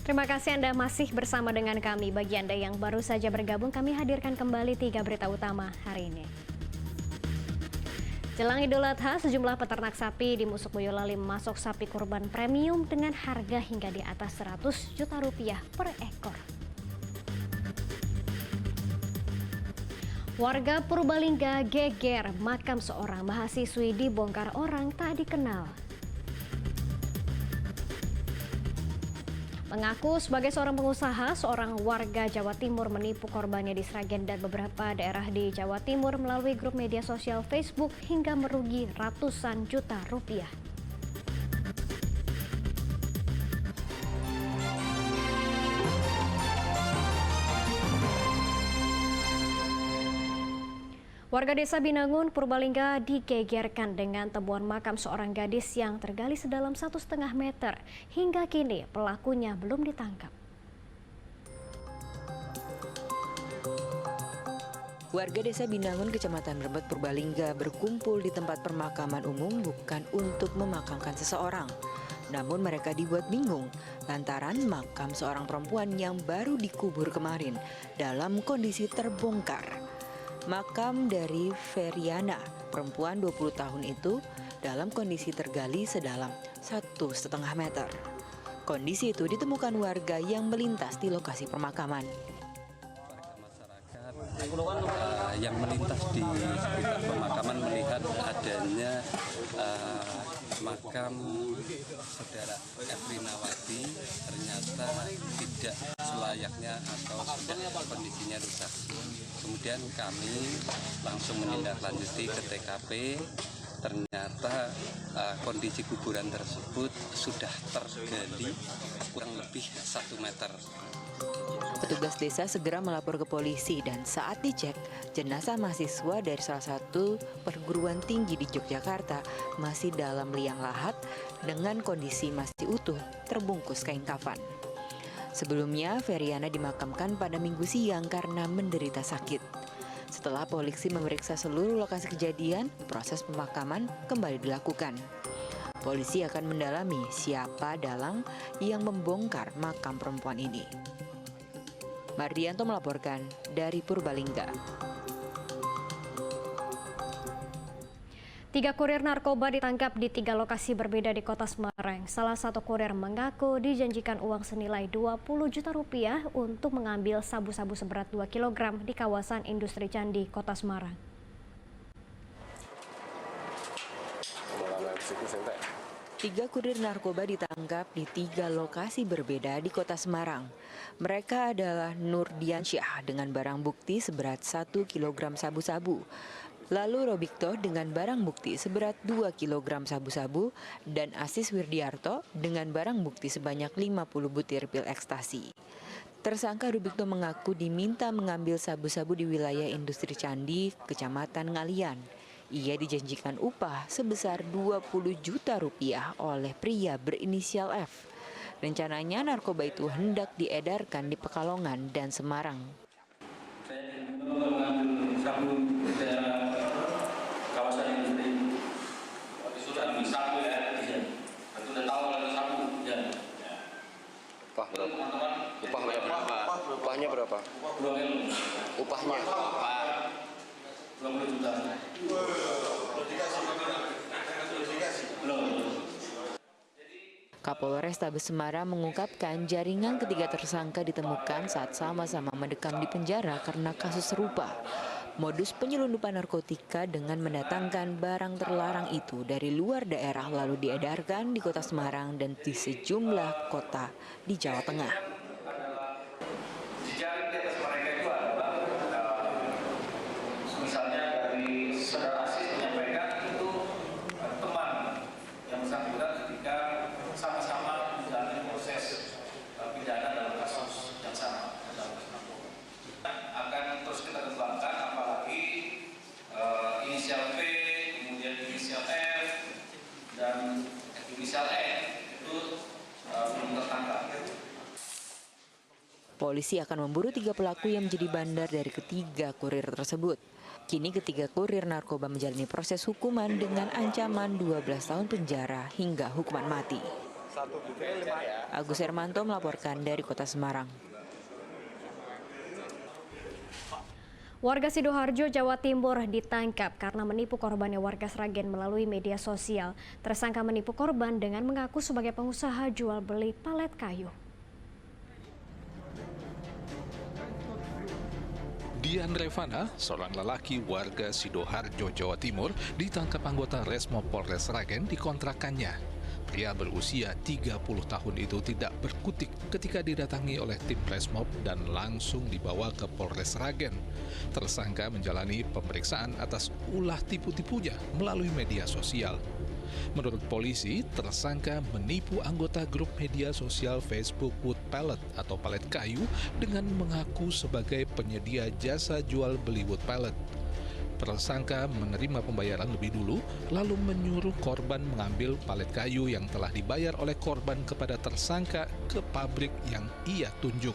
Terima kasih Anda masih bersama dengan kami. Bagi Anda yang baru saja bergabung, kami hadirkan kembali 3 berita utama hari ini. Jelang Idul Adha, sejumlah peternak sapi di Musuk Boyolali memasok sapi kurban premium dengan harga hingga di atas 100 juta rupiah per ekor. Warga Purbalingga geger, makam seorang mahasiswi dibongkar orang tak dikenal. Mengaku sebagai seorang pengusaha, seorang warga Jawa Timur menipu korbannya di Sragen dan beberapa daerah di Jawa Timur melalui grup media sosial Facebook hingga merugi ratusan juta rupiah. Warga desa Binangun, Purbalingga digegerkan dengan temuan makam seorang gadis yang tergali sedalam 1,5 meter. Hingga kini pelakunya belum ditangkap. Warga desa Binangun, Kecamatan Rembet, Purbalingga berkumpul di tempat pemakaman umum bukan untuk memakamkan seseorang. Namun mereka dibuat bingung lantaran makam seorang perempuan yang baru dikubur kemarin dalam kondisi terbongkar. Makam dari Feriana, perempuan 20 tahun itu, dalam kondisi tergali sedalam 1,5 meter. Kondisi itu ditemukan warga yang melintas di lokasi pemakaman. Masyarakat yang melintas di sekitar pemakaman melihat adanya makam saudara Efrinawati ternyata tidak selayaknya atau sudah kondisinya rusak. Kemudian kami langsung menindaklanjuti ke TKP. Ternyata kondisi kuburan tersebut sudah tergali kurang lebih 1 meter. Petugas desa segera melapor ke polisi dan saat dicek, jenazah mahasiswa dari salah satu perguruan tinggi di Yogyakarta masih dalam liang lahat dengan kondisi masih utuh terbungkus kain kafan. Sebelumnya, Feriana dimakamkan pada Minggu siang karena menderita sakit. Setelah polisi memeriksa seluruh lokasi kejadian, proses pemakaman kembali dilakukan. Polisi akan mendalami siapa dalang yang membongkar makam perempuan ini. Mardianto melaporkan dari Purbalingga. 3 kurir narkoba ditangkap di 3 lokasi berbeda di Kota Semarang. Salah satu kurir mengaku dijanjikan uang senilai 20 juta rupiah untuk mengambil sabu-sabu seberat 2 kg di kawasan industri Candi, Kota Semarang. Tiga kurir narkoba ditangkap di 3 lokasi berbeda di Kota Semarang. Mereka adalah Nurdiansyah dengan barang bukti seberat 1 kg sabu-sabu. Lalu Robikto dengan barang bukti seberat 2 kg sabu-sabu dan Asis Wirdiarto dengan barang bukti sebanyak 50 butir pil ekstasi. Tersangka Robikto mengaku diminta mengambil sabu-sabu di wilayah industri Candi, Kecamatan Ngalian. Ia dijanjikan upah sebesar 20 juta rupiah oleh pria berinisial F. Rencananya narkoba itu hendak diedarkan di Pekalongan dan Semarang. Sabu daerah kawasan industri Candi sabu ya, itu udah tahu kalau sabu ya. Upah berapa? Upah berapa? Upahnya berapa? 2 kilo. Upahnya? 20 juta. Belum. Kapolres Tabes Semarang mengungkapkan jaringan ketiga tersangka ditemukan saat sama-sama mendekam di penjara karena kasus serupa. Modus penyelundupan narkotika dengan mendatangkan barang terlarang itu dari luar daerah lalu diedarkan di Kota Semarang dan di sejumlah kota di Jawa Tengah. Jejaring di atas mereka itu adalah misalnya dari saudara Asis menyampaikan itu teman yang bersangkutan ketika sama-sama menjalani proses pidana dalam kasus yang sama. Akan terus kita kembangkan, apalagi inisial P, kemudian inisial F, dan inisial N itu belum tertangkap. Polisi akan memburu 3 pelaku yang menjadi bandar dari ketiga kurir tersebut. Kini ketiga kurir narkoba menjalani proses hukuman dengan ancaman 12 tahun penjara hingga hukuman mati. Agus Hermanto melaporkan dari Kota Semarang. Warga Sidoarjo, Jawa Timur ditangkap karena menipu korbannya warga Sragen melalui media sosial. Tersangka menipu korban dengan mengaku sebagai pengusaha jual beli palet kayu. Dian Revana, seorang lelaki warga Sidoarjo, Jawa Timur, ditangkap anggota Resmo Polres Sragen di kontrakannya. Pria berusia 30 tahun itu tidak berkutik ketika didatangi oleh tim Resmob dan langsung dibawa ke Polres Sragen. Tersangka menjalani pemeriksaan atas ulah tipu-tipunya melalui media sosial. Menurut polisi, tersangka menipu anggota grup media sosial Facebook Wood Pallet atau palet kayu dengan mengaku sebagai penyedia jasa jual beli wood pallet. Tersangka menerima pembayaran lebih dulu, lalu menyuruh korban mengambil palet kayu yang telah dibayar oleh korban kepada tersangka ke pabrik yang ia tunjuk.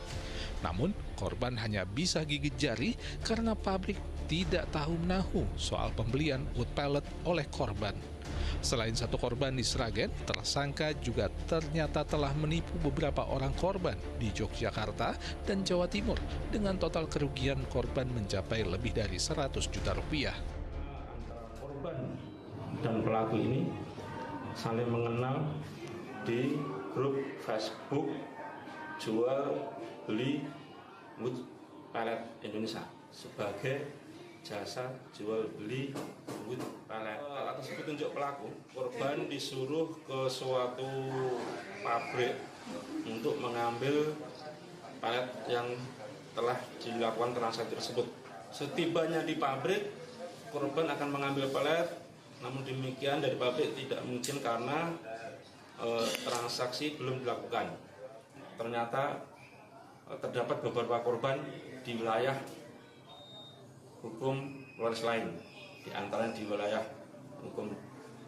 Namun, korban hanya bisa gigit jari karena pabrik tidak tahu menahu soal pembelian wood pallet oleh korban. Selain satu korban di Sragen, tersangka juga ternyata telah menipu beberapa orang korban di Yogyakarta dan Jawa Timur dengan total kerugian korban mencapai lebih dari 100 juta rupiah. Antara korban dan pelaku ini saling mengenal di grup Facebook jual beli wood pallet Indonesia sebagai jasa jual beli wood pallet. Atas petunjuk pelaku, korban disuruh ke suatu pabrik untuk mengambil palet yang telah dilakukan transaksi tersebut. Setibanya di pabrik, korban akan mengambil palet, namun demikian dari pabrik tidak mungkin karena transaksi belum dilakukan. Ternyata terdapat beberapa korban di wilayah hukum Polres lain, di antaranya di wilayah hukum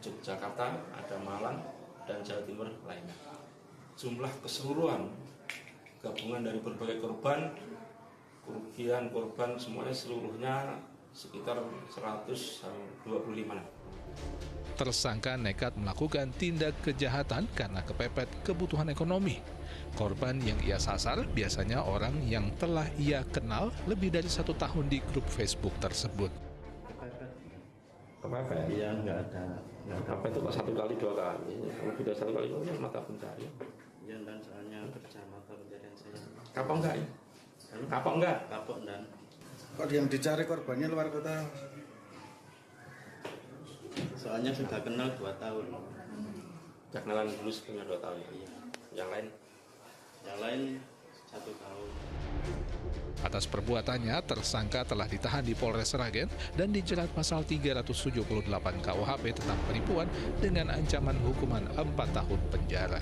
Yogyakarta, ada Malang, dan Jawa Timur lainnya. Jumlah keseluruhan gabungan dari berbagai korban, kerugian korban semuanya seluruhnya sekitar 125. Tersangka nekat melakukan tindak kejahatan karena kepepet kebutuhan ekonomi. Korban yang ia sasar biasanya orang yang telah ia kenal lebih dari 1 tahun di grup Facebook tersebut. Kepepet? Iya, nggak ada. Apa itu kok 1 kali 2 kali? Lebih dari 1 kali 2 kali mata pencarian. Iya, dan soalnya kerja mata pencarian saya. Kapok enggak ya? Kapok enggak? Kapok dan. Kok yang dicari korbannya luar kota? Soalnya sudah kenal 2 tahun. Sudah kenalan dulu sebelumnya 2 tahun. Iya. Yang lain? Yang lain 1 tahun. Atas perbuatannya, tersangka telah ditahan di Polres Sragen dan dijerat pasal 378 KUHP tentang penipuan dengan ancaman hukuman 4 tahun penjara.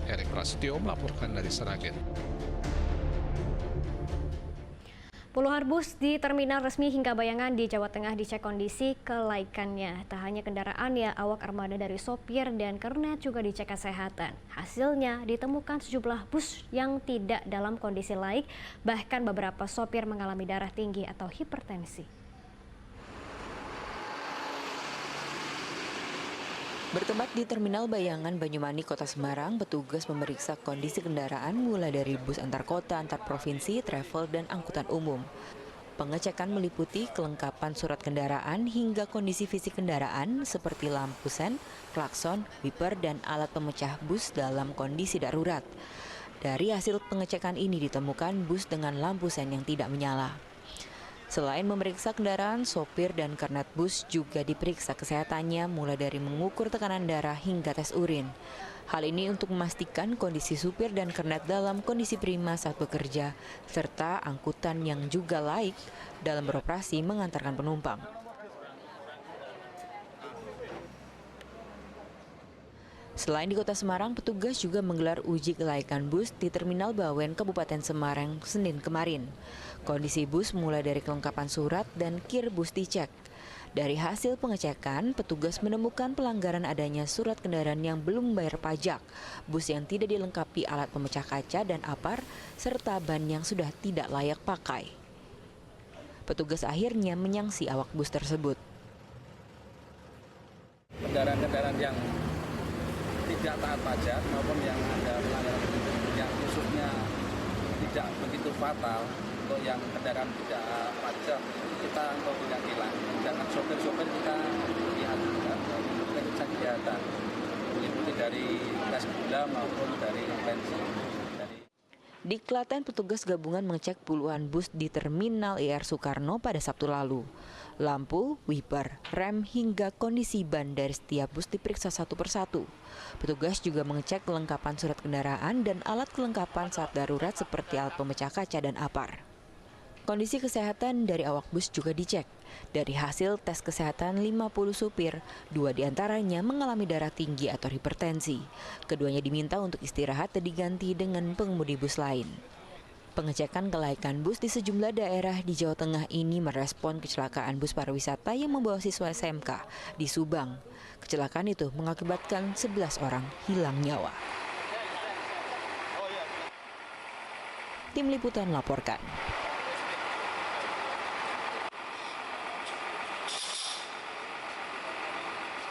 Erik Prasetyo melaporkan dari Sragen. Puluhan bus di terminal resmi hingga Bayangan di Jawa Tengah dicek kondisi kelaikannya. Tak hanya kendaraannya, awak armada dari sopir dan kernet juga dicek kesehatan. Hasilnya ditemukan sejumlah bus yang tidak dalam kondisi laik, bahkan beberapa sopir mengalami darah tinggi atau hipertensi. Bertempat di Terminal Bayangan Banyumani, Kota Semarang, petugas memeriksa kondisi kendaraan mulai dari bus antar kota, antar provinsi, travel, dan angkutan umum. Pengecekan meliputi kelengkapan surat kendaraan hingga kondisi fisik kendaraan seperti lampu sen, klakson, wiper, dan alat pemecah bus dalam kondisi darurat. Dari hasil pengecekan ini ditemukan bus dengan lampu sen yang tidak menyala. Selain memeriksa kendaraan, sopir dan kernet bus juga diperiksa kesehatannya mulai dari mengukur tekanan darah hingga tes urin. Hal ini untuk memastikan kondisi supir dan kernet dalam kondisi prima saat bekerja, serta angkutan yang juga laik dalam beroperasi mengantarkan penumpang. Selain di Kota Semarang, petugas juga menggelar uji kelaikan bus di Terminal Bawen, Kabupaten Semarang, Senin kemarin. Kondisi bus mulai dari kelengkapan surat dan kir bus dicek. Dari hasil pengecekan, petugas menemukan pelanggaran adanya surat kendaraan yang belum membayar pajak, bus yang tidak dilengkapi alat pemecah kaca dan apar, serta ban yang sudah tidak layak pakai. Petugas akhirnya menyangsi awak bus tersebut. Kendaraan-kendaraan yang tidak tidak taat pajak maupun yang ada pelanggaran yang khususnya tidak begitu fatal, untuk yang kendaraan tidak pajak kita untuk tidak tilang. Sedangkan sopir-sopir kita lihat juga kegiatan meliputi dari tes gula maupun dari bensin. Di Klaten, petugas gabungan mengecek puluhan bus di Terminal IR Soekarno pada Sabtu lalu. Lampu, wiper, rem, hingga kondisi ban dari setiap bus diperiksa satu persatu. Petugas juga mengecek kelengkapan surat kendaraan dan alat kelengkapan saat darurat seperti alat pemecah kaca dan apar. Kondisi kesehatan dari awak bus juga dicek. Dari hasil tes kesehatan 50 supir, 2 diantaranya mengalami darah tinggi atau hipertensi. Keduanya diminta untuk istirahat dan diganti dengan pengemudi bus lain. Pengecekan kelaikan bus di sejumlah daerah di Jawa Tengah ini merespon kecelakaan bus pariwisata yang membawa siswa SMK di Subang. Kecelakaan itu mengakibatkan 11 orang hilang nyawa. Tim Liputan laporkan.